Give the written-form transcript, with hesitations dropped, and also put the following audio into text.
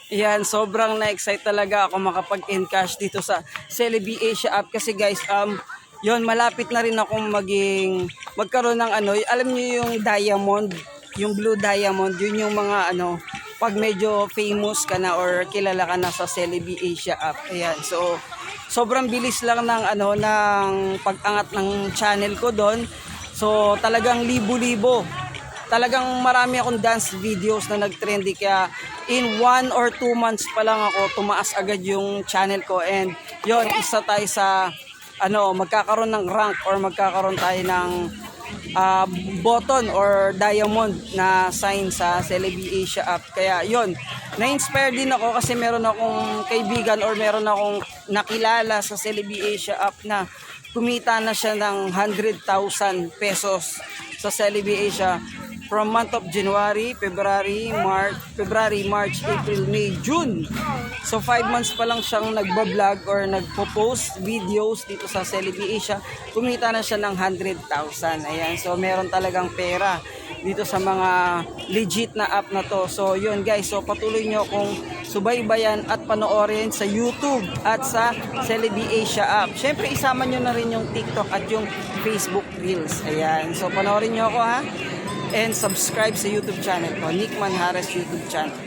Yan, sobrang na-excite talaga ako makapag-encash dito sa Celebi Asia app kasi guys, yon malapit na rin akong magkaroon ng ano, alam niyo yung diamond, yung blue diamond, yun yung mga ano, pag medyo famous ka na or kilala ka na sa Celebi Asia app. Ayan, so sobrang bilis lang ng ano ng pag-angat ng channel ko doon. So talagang libo-libo. Talagang marami akong dance videos na nag-trendy kaya in 1 or 2 months pa lang ako tumaas agad yung channel ko and yon isa tayo sa ano magkakaroon ng rank or magkakaroon tayo ng ah, button or diamond na sign sa Celebi Asia app. Kaya yon na-inspire din ako kasi meron akong kaibigan or meron akong nakilala sa Celebi Asia app na kumita na siya ng 100,000 pesos sa Celebi Asia from month of January, February, March, April, May, June. So 5 months pa lang siyang nagbablog or nagpo-post videos dito sa Celebi Asia. Kumita na siya ng 100,000. Ayan, so meron talagang pera dito sa mga legit na app na to. So yun guys, so patuloy nyo kung subaybayan at panoorin sa YouTube at sa Celebi Asia app. Syempre isama nyo na rin yung TikTok at yung Facebook Reels. Ayan, so panoorin nyo ako ha. And subscribe sa YouTube channel ko, Nick Manjares YouTube channel.